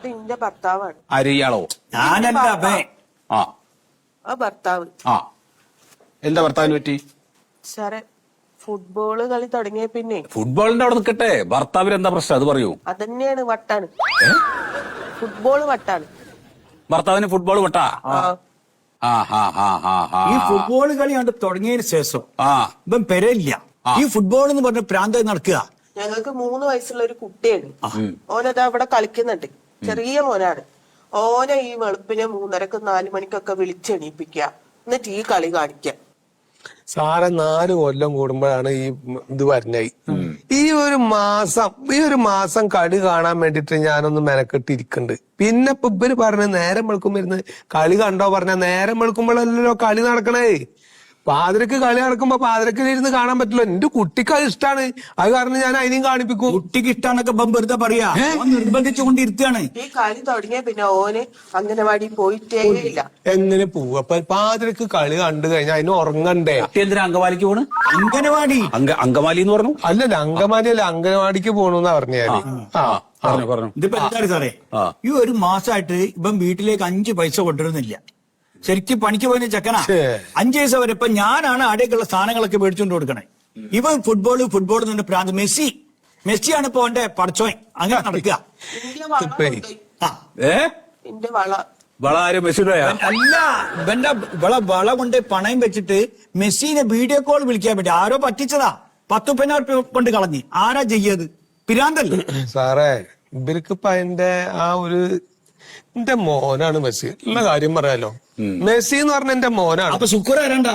എന്റെ ഭർത്താവാണ്. അരിയാളോ? ഞാനല്ല അബേ. ആ ആ ഭർത്താവ്. ആ എന്താ ഭർത്താവിന് പറ്റി? സാറേ, ഫുട്ബോള് കളി തുടങ്ങിയ പിന്നെ ഫുട്ബോളിന്റെ അവിടെ നിൽക്കട്ടെ, ഭർത്താവിന് എന്താ പ്രശ്നം അത് പറയൂ. അതന്നെയാണ് വട്ടാണ്. ഫുട്ബോള് വട്ടാണ്. ഭർത്താവിന് ഫുട്ബോൾ വട്ടാ? ആ ഹാ ഹാ ഹാ ഹാ. ഈ ഫുട്ബോൾ കളി കണ്ട് തുടങ്ങിയതിന് ശേഷം ആ ഇപ്പം പെരയില്ല. ഈ ഫുട്ബോൾ എന്ന് പറഞ്ഞ പ്രാന്തായി നടക്കുക. ഞങ്ങൾക്ക് 3 വയസ്സുള്ള ഒരു കുട്ടിയാണ്. ഓനത് അവിടെ കളിക്കുന്നുണ്ട്. ചെറിയ മോനാണ്. ഓനെ ഈ വെളുപ്പിനെ 3:30 4 മണിക്കൊക്കെ വിളിച്ചെണീപ്പിക്കുക, എന്നിട്ട് ഈ കളി കാണിക്കുക. സാറെ 4 കൊല്ലം കൂടുമ്പോഴാണ് ഈ ഇത് വരുന്നത്. ഈ ഒരു മാസം കളി കാണാൻ വേണ്ടിട്ട് ഞാനൊന്ന് മെനക്കെട്ടിരിക്കുന്നുണ്ട്. പിന്നെ ഇപ്പൊ ഇവര് പറഞ്ഞ നേരം വെളുക്കുമ്പോ ഇരുന്ന് കളി കണ്ടോ പറഞ്ഞ നേരം വെളുക്കുമ്പോഴല്ലോ കളി നടക്കണേ. പാതിരക്ക് കളി നടക്കുമ്പോ പാതിരക്ക് ഇരുന്ന് കാണാൻ പറ്റില്ല. എന്റെ കുട്ടിക്ക് അത് ഇഷ്ടാണ്. അത് കാരണം ഞാൻ അതിനെയും കാണിപ്പിക്കും. കുട്ടിക്ക് ഇഷ്ടാന്നൊക്കെ ഇപ്പം വെറുതെ പറയാ. നിർബന്ധിച്ചുകൊണ്ടിരുത്താണ്. ഈ കളി തുടങ്ങിയ പിന്നെ ഓന് അംഗനവാടി പോയിട്ടേ ഇല്ല. എങ്ങനെ പോവും? അപ്പൊ പാതിരക്ക് കളി കണ്ടു കഴിഞ്ഞാൽ അതിന് ഉറങ്ങണ്ടേ? എന്തിനാ അങ്കമാലിക്ക് പോണ്? അംഗനവാടി അങ്കമാലി എന്ന് പറഞ്ഞു? അല്ലല്ല, അങ്കമാലി അല്ല, അംഗനവാടിക്ക് പോണെന്നാ പറഞ്ഞാല്. പറഞ്ഞു. ഇതിപ്പോ എന്താണ് സാറേ, ഈ ഒരു മാസമായിട്ട് ഇപ്പം വീട്ടിലേക്ക് 5 പൈസ കൊണ്ടുവരുന്നില്ല. ശരിക്കും പണിക്ക് പോയ ചെക്കനാ. 5 പൈസ വരെ ഇപ്പൊ ഞാനാണ് അവിടേക്കുള്ള സാധനങ്ങളൊക്കെ മേടിച്ചുകൊണ്ട് കൊടുക്കണേ. ഇവൻ ഫുട്ബോൾ എന്ന് പ്രാന്ത്. മെസ്സിയാണ് ഇപ്പൊ എന്റെ പടച്ചോൻ. അങ്ങനെ നടക്കുക. എന്റെ വള വള ആരും മെസ്സിയുടെ അല്ല, ഇവന്റെ വള കൊണ്ട് പണയം വെച്ചിട്ട് മെസ്സിനെ വീഡിയോ കോൾ വിളിക്കാൻ വേണ്ടി ആരോ പറ്റിച്ചതാ. 10,000 കൊണ്ട് കളഞ്ഞ്. ആരാ ചെയ്യത്? പിരാന്തല്ലേ സാറേ, ഇവർക്ക് ഇപ്പൊ അതിന്റെ ആ ഒരു എന്റെ മോനാണ് മെസ്സി. ഉള്ള കാര്യം പറയാലോ, മെസ്സി എന്ന് പറഞ്ഞ എന്റെ മോനാണ്. അപ്പൊ ശുക്ർ ആരണ്ട?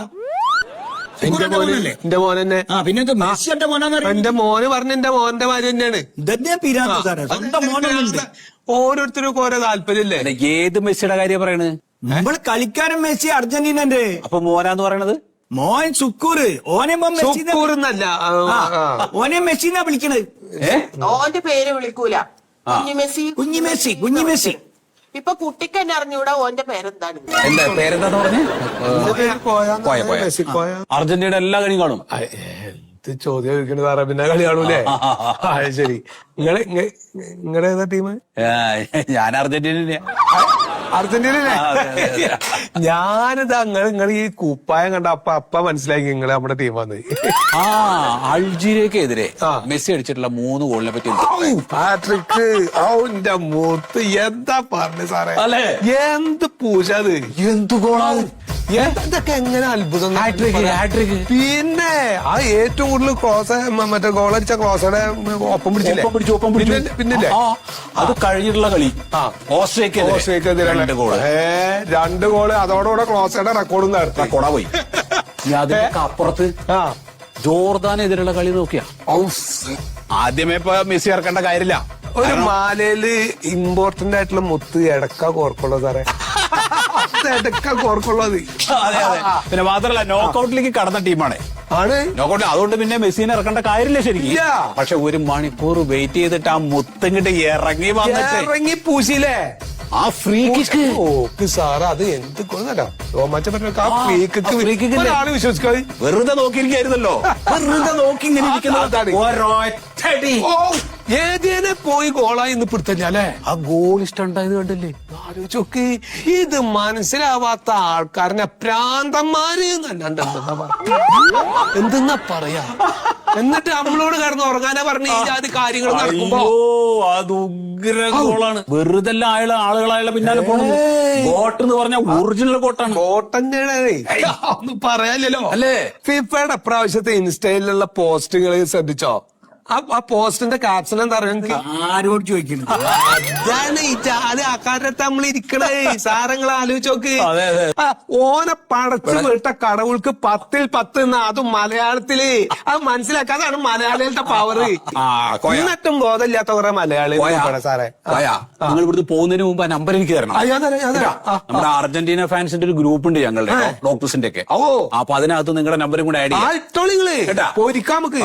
എന്റെ മോൻ തന്നെ. പിന്നെ മെസ്സി എന്റെ മോനാന്ന് എന്റെ മോന് പറഞ്ഞ എന്റെ മോന്റെ മാതിരി തന്നെയാണ്. ഇതന്നെ പിരാന്ത സാറേ. സ്വന്തം മോനുണ്ട്. ഓരോരുത്തർക്കും ഓരോ താല്പര്യല്ലേ. ഏത് മെസ്സിയുടെ കാര്യം പറയണ്? നമ്മൾ കളിക്കാരൻ മെസ്സി അർജന്റീനന്റെ. അപ്പൊ മോനാന്ന് പറയണത്? മോൻ സുക്കൂർ. ഓനെ സുക്കൂറെന്നല്ല, ഓനെ മെസ്സിന്നാ വിളിക്കണത്. ഓന്റെ പേര് വിളിക്കൂല. കുഞ്ഞി മെസ്സി. ഇപ്പൊ കുട്ടിക്ക് തന്നെ അറിഞ്ഞൂടാ ഓന്റെ പേരെന്താണ്. എന്താ പേരെന്താന്ന് പറഞ്ഞു? അർജന്റീന എല്ലാ കളിയും കാണും. എന്ത് ചോദ്യം ചോദിക്കണത് സാറേ? പിന്നെ കളി കാണൂലേ? ശരി. നിങ്ങളുടെ ഏതാ ടീം? ഞാൻ അർജന്റീന. അർജന്റീനല്ലേ? ഞാനിതാ നിങ്ങൾ ഈ കുപ്പായം കണ്ട അപ്പ മനസ്സിലാക്കി നിങ്ങള് നമ്മുടെ ടീമാന്ന്. അൾജീരിയക്കെതിരെ മെസ്സി അടിച്ചിട്ടുള്ള 3 ഗോളിനെ പറ്റി പാട്രിക്ക് എന്റെ മൂത്ത് എന്താ പറഞ്ഞു സാറേ? അല്ലേ? എന്ത് പൂജത്! എന്ത് ഗോളാണ്! എന്തൊക്കെ എങ്ങനെ അത്ഭുതം! പിന്നെ ആ ഏറ്റവും കൂടുതൽ മറ്റേ ഗോളടിച്ച ക്ലോസയുടെ ഒപ്പം പിടിച്ചില്ലേ? പിന്നില്ലേ അത് കഴിഞ്ഞിട്ടുള്ള കളി ഓസ്ട്രേലിയക്കെതിരെ 2 ഗോള്. അതോടുകൂടെ ക്ലോസയുടെ റെക്കോർഡും റെക്കോർഡാ പോയി. അതിനൊക്കെ അപ്പുറത്ത് ജോർദാനെതിരെയുള്ള കളി നോക്കിയാ ആദ്യമേ ഇപ്പൊ മെസ്സി ഇറക്കേണ്ട കാര്യമില്ല. ഒരു മാലയില് ഇമ്പോർട്ടന്റ് ആയിട്ടുള്ള മുത്ത് എടക്ക കോർക്കുള്ളൂ സാറേ. എടക്ക കോർക്കുള്ളത്. പിന്നെ മാത്രല്ല നോക്കൌട്ടിലേക്ക് കടന്ന ടീമാണ്. നോക്കൌട്ട്. അതുകൊണ്ട് പിന്നെ മെസ്സിനെ ഇറക്കേണ്ട കാര്യമില്ല ശരിക്കും. പക്ഷെ 1 മണിക്കൂർ വെയിറ്റ് ചെയ്തിട്ട് ആ മുത്തങ്ങിട്ട് ഇറങ്ങി പൂശിയില്ലേ ആ ഫ്രീ കിക്ക്. ഓക്ക് സാറ് അത് എന്ത് കൊന്നല്ലോ റോമാച്ച പറഞ്ഞ ആ ഫ്രീ കിക്ക് ആള് വിശ്വസിക്കാതെ വെറുതെ നോക്കിയിരിക്കായിരുന്നല്ലോ. വെറുതെ നോക്കി ഇങ്ങനെ ഏതേനെ പോയി ഗോളായി ഇന്ന് പിടുത്തല്ലേ. ആ ഗോൾ ഇഷ്ടണ്ടായത് കണ്ടില്ലേ? ആലോചിച്ചോക്ക്. ഇത് മനസ്സിലാവാത്ത ആൾക്കാരനെ പ്രാന്തന്മാര് എന്തെന്നാ പറയാ. എന്നിട്ട് നമ്മളോട് കിടന്ന് ഉറങ്ങാനാ പറഞ്ഞ ഈ ജാതി കാര്യങ്ങൾ നടക്കുമ്പോ അത് ഉഗ്ര ഗോളാണ്. വെറുതെ ആളുകളായുള്ള പിന്നാലെ പോണത്. ബോട്ട് എന്ന് പറഞ്ഞ ഒറിജിനൽ കോട്ടാണ്. കോട്ടന്നെയാണ്. ഒന്നും പറയാനില്ലല്ലോ അല്ലേ? ഫിഫയുടെ പ്രാവശ്യത്തെ ഇൻസ്റ്റയിലുള്ള പോസ്റ്റുകൾ ശ്രദ്ധിച്ചോ? ആ പോസ്റ്റിന്റെ ക്യാപ്ഷൻ എന്താ പറയുക? ആരോട് ചോദിക്കുന്നു? അതാണ് ഈ ജാതി ആക്കാരത്ത് നമ്മൾ ഇരിക്കണേ. സാറങ്ങൾ ആലോചിച്ച് നോക്ക്. ഓനെ പടച്ചു വിട്ട കടവുൾക്ക് 10ൽ 10 എന്ന്. അതും മലയാളത്തില്. അത് മനസ്സിലാക്കുക. അതാണ് മലയാളികളുടെ പവർ. എന്നിട്ടും ബോധമില്ലാത്ത കുറെ മലയാളികൾ സാറേ. നിങ്ങൾ ഇവിടുന്ന് പോകുന്നതിന് മുമ്പ് ആ നമ്പർ എനിക്ക് തരണം. നമ്മുടെ അർജന്റീന ഫാൻസിന്റെ ഒരു ഗ്രൂപ്പ് ഉണ്ട് ഞങ്ങളുടെ ഡോക്ടേഴ്സിന്റെ ഒക്കെ. അപ്പൊ അതിനകത്ത് നിങ്ങളുടെ നമ്പറും കൂടെ ആഡ് ചെയ്യാം. പോയിരിക്കാം നമുക്ക്.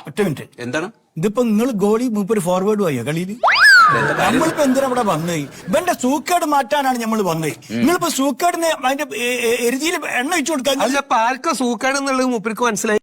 ഒറ്റ മിനിറ്റ്. എന്താണ് ഇതിപ്പോ നിങ്ങൾ ഗോളി മൂപ്പര് ഫോർവേഡ് പോയോ കളിയില്? നമ്മളിപ്പോ എന്തിനാ ഇവിടെ വന്നേ? ഇവന്റെ സൂക്കേട് മാറ്റാനാണ് നമ്മൾ വന്നേ. നിങ്ങളിപ്പോ സൂക്കേടിന് അതിന്റെ എരുതിയിൽ എണ്ണ ഒഴിച്ചു കൊടുക്കാൻ. അല്ല, ആർക്കാ സൂക്കേട് എന്നുള്ളത് മൂപ്പർക്ക് മനസ്സിലായി.